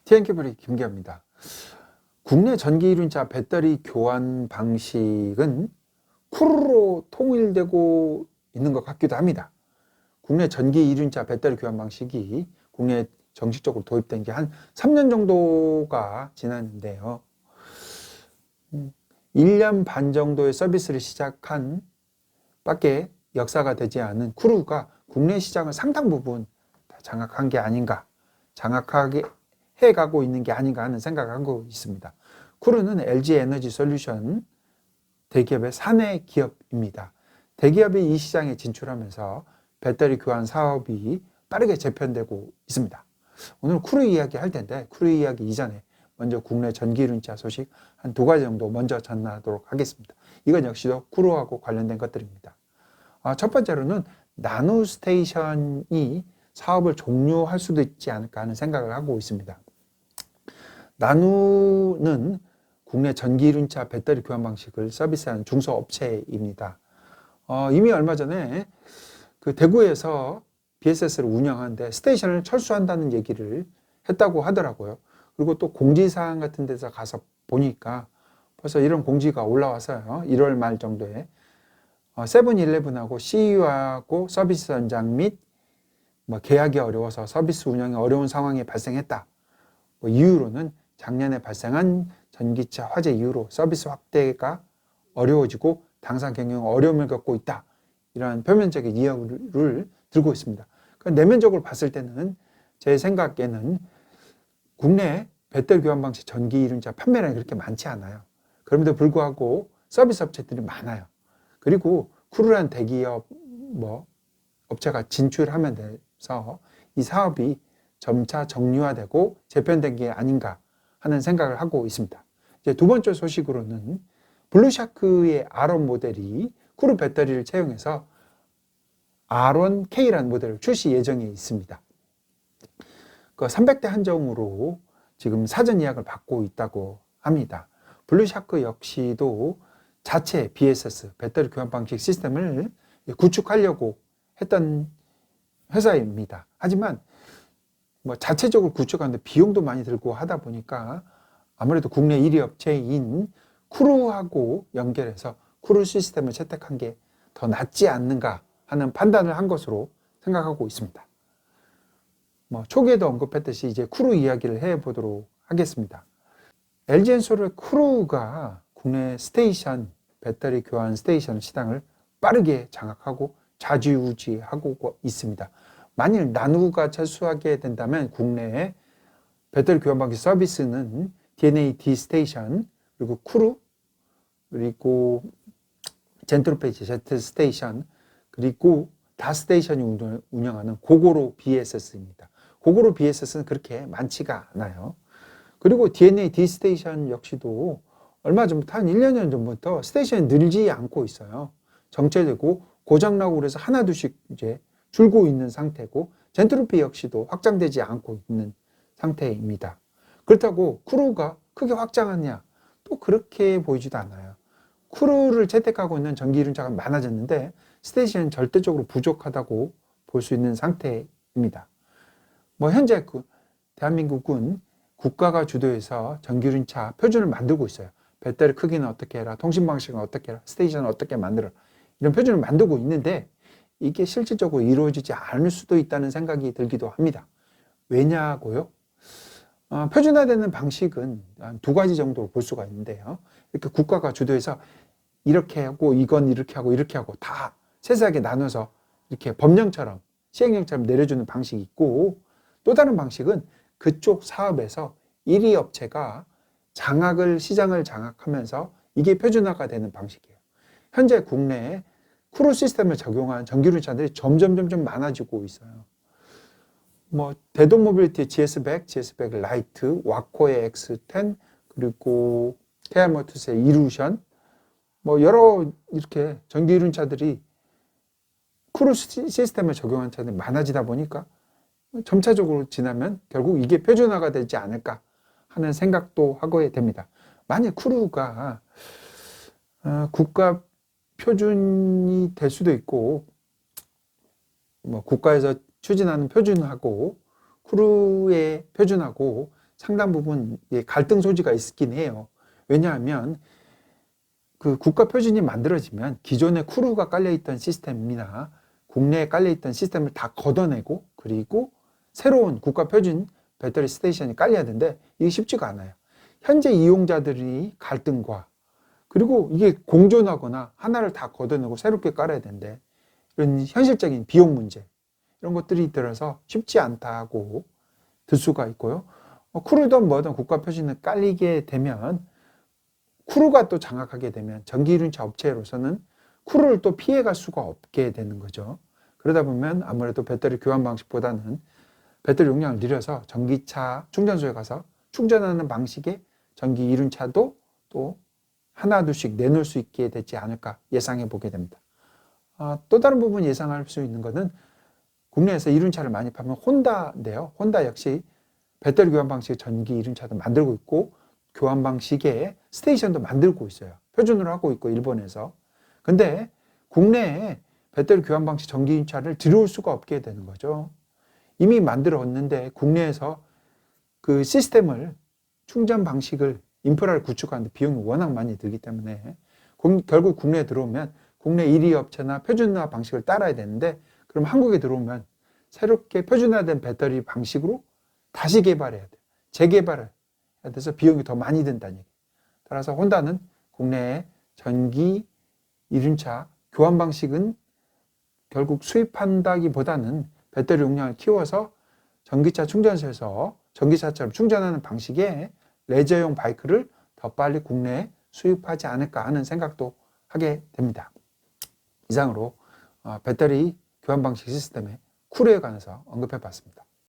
TN캐블의 김기아입니다. 국내 전기 이륜차 배터리 교환 방식은 쿠루로 통일되고 있는 것 같기도 합니다. 국내 전기 이륜차 배터리 교환 방식이 국내에 정식적으로 도입된 게 한 3년 정도가 지났는데요. 1년 반 정도의 서비스를 시작한 밖에 역사가 되지 않은 쿠루가 국내 시장을 상당 부분 장악한 게 아닌가, 장악하게 해가고 있는 게 아닌가 하는 생각을 하고 있습니다. 쿠루는 LG 에너지 솔루션 대기업의 사내 기업입니다. 대기업이 이 시장에 진출하면서 배터리 교환 사업이 빠르게 재편되고 있습니다. 오늘 쿠루 이야기 할 텐데, 쿠루 이야기 이전에 먼저 국내 전기 이륜차 소식 한 2가지 정도 먼저 전하도록 하겠습니다. 이건 역시도 쿠루하고 관련된 것들입니다. 첫 번째로는 나누 스테이션이 사업을 종료할 수도 있지 않을까 하는 생각을 하고 있습니다. 나누는 국내 전기 이륜차 배터리 교환 방식을 서비스하는 중소업체입니다. 이미 얼마 전에 그 대구에서 BSS를 운영하는데 스테이션을 철수한다는 얘기를 했다고 하더라고요. 그리고 또 공지사항 같은 데서 가서 보니까 벌써 이런 공지가 올라와서요. 1월 말 정도에 세븐일레븐하고 CEO하고 서비스 연장 및 계약이 어려워서 서비스 운영이 어려운 상황이 발생했다. 이유로는 작년에 발생한 전기차 화재 이후로 서비스 확대가 어려워지고 당사 경영 어려움을 겪고 있다. 이러한 표면적인 이유를 들고 있습니다. 내면적으로 봤을 때는 제 생각에는 국내 배터리 교환 방식 전기 이륜차 판매량이 그렇게 많지 않아요. 그럼에도 불구하고 서비스 업체들이 많아요. 그리고 쿠루라는 대기업 업체가 진출하면서 이 사업이 점차 정리화되고 재편된 게 아닌가 하는 생각을 하고 있습니다. 이제 두 번째 소식으로는 블루샤크의 R1 모델이 쿠루 배터리를 채용해서 R1K라는 모델을 출시 예정에 있습니다. 그 300대 한정으로 지금 사전 예약을 받고 있다고 합니다. 블루샤크 역시도 자체 BSS 배터리 교환 방식 시스템을 구축하려고 했던 회사입니다. 하지만 자체적으로 구축하는데 비용도 많이 들고 하다 보니까 아무래도 국내 1위 업체인 쿠루하고 연결해서 쿠루 시스템을 채택한 게 더 낫지 않는가 하는 판단을 한 것으로 생각하고 있습니다. 초기에도 언급했듯이 이제 쿠루 이야기를 해보도록 하겠습니다. LG엔솔의 쿠루가 국내 스테이션, 배터리 교환 스테이션 시장을 빠르게 장악하고 좌지우지하고 있습니다. 만일 나누가 철수하게 된다면 국내에 배터리 교환 방식 서비스는 DNA D 스테이션, 그리고 쿠루, 그리고 젠트로페이지 Z 스테이션, 그리고 다 스테이션이 운영하는 고고로 BSS입니다. 고고로 BSS는 그렇게 많지가 않아요. 그리고 DNA D 스테이션 역시도 얼마 전부터 한 1년 전부터 스테이션이 늘지 않고 있어요. 정체되고 고장나고 그래서 하나둘씩 이제 줄고 있는 상태고, 젠트로피 역시도 확장되지 않고 있는 상태입니다. 그렇다고 쿠루가 크게 확장하냐? 또 그렇게 보이지도 않아요. 쿠루를 채택하고 있는 전기 이륜차가 많아졌는데 스테이션은 절대적으로 부족하다고 볼 수 있는 상태입니다. 현재 대한민국은 국가가 주도해서 전기 이륜차 표준을 만들고 있어요. 배터리 크기는 어떻게 해라, 통신 방식은 어떻게 해라, 스테이션은 어떻게 만들어, 이런 표준을 만들고 있는데 이게 실질적으로 이루어지지 않을 수도 있다는 생각이 들기도 합니다. 왜냐고요? 표준화되는 방식은 한 2가지 정도로 볼 수가 있는데요. 이렇게 국가가 주도해서 이렇게 하고 이건 이렇게 하고 이렇게 하고 다 세세하게 나눠서 이렇게 법령처럼 시행령처럼 내려주는 방식이 있고, 또 다른 방식은 그쪽 사업에서 1위 업체가 시장을 장악하면서 이게 표준화가 되는 방식이에요. 현재 국내에 쿠루 시스템을 적용한 전기이륜차들이 점점 많아지고 있어요. 대동 모빌리티의 GS100, GS100 라이트, 와코의 X10, 그리고 KR 모터스의 이루션, 여러 이렇게 전기 이륜차들이 쿠루 시스템을 적용한 차들이 많아지다 보니까 점차적으로 지나면 결국 이게 표준화가 되지 않을까 하는 생각도 하게 됩니다. 만약 쿠루가 국가 표준이 될 수도 있고, 국가에서 추진하는 표준하고 쿠루의 표준하고 상당 부분 갈등 소지가 있긴 해요. 왜냐하면 그 국가 표준이 만들어지면 기존에 쿠루가 깔려있던 시스템이나 국내에 깔려있던 시스템을 다 걷어내고 그리고 새로운 국가 표준 배터리 스테이션이 깔려야 되는데 이게 쉽지가 않아요. 현재 이용자들이 갈등과 그리고 이게 공존하거나 하나를 다 걷어내고 새롭게 깔아야 되는데 이런 현실적인 비용 문제 이런 것들이 들어서 쉽지 않다고 들 수가 있고요. 쿠루든 뭐든 국가 표준을 깔리게 되면 쿠루가 또 장악하게 되면 전기이륜차 업체로서는 쿠루를 또 피해갈 수가 없게 되는 거죠. 그러다 보면 아무래도 배터리 교환 방식보다는 배터리 용량을 늘려서 전기차 충전소에 가서 충전하는 방식의 전기이륜차도 또 하나 둘씩 내놓을 수 있게 되지 않을까 예상해 보게 됩니다. 또 다른 부분 예상할 수 있는 것은 국내에서 이륜차를 많이 파는 혼다인데요. 혼다 역시 배터리 교환 방식의 전기 이륜차도 만들고 있고 교환 방식의 스테이션도 만들고 있어요. 표준으로 하고 있고 일본에서. 근데 국내에 배터리 교환 방식 전기 이륜차를 들여올 수가 없게 되는 거죠. 이미 만들었는데 국내에서 그 시스템을 충전 방식을 인프라를 구축하는데 비용이 워낙 많이 들기 때문에 결국 국내에 들어오면 국내 1위 업체나 표준화 방식을 따라야 되는데 그럼 한국에 들어오면 새롭게 표준화된 배터리 방식으로 다시 개발해야 돼요. 재개발해야 돼서 비용이 더 많이 든다는 얘기예요. 따라서 혼다는 국내에 전기 이륜차 교환 방식은 결국 수입한다기보다는 배터리 용량을 키워서 전기차 충전소에서 전기차처럼 충전하는 방식의 레저용 바이크를 더 빨리 국내에 수입하지 않을까 하는 생각도 하게 됩니다. 이상으로 배터리 교환 방식 시스템의 쿠루에 관해서 언급해 봤습니다.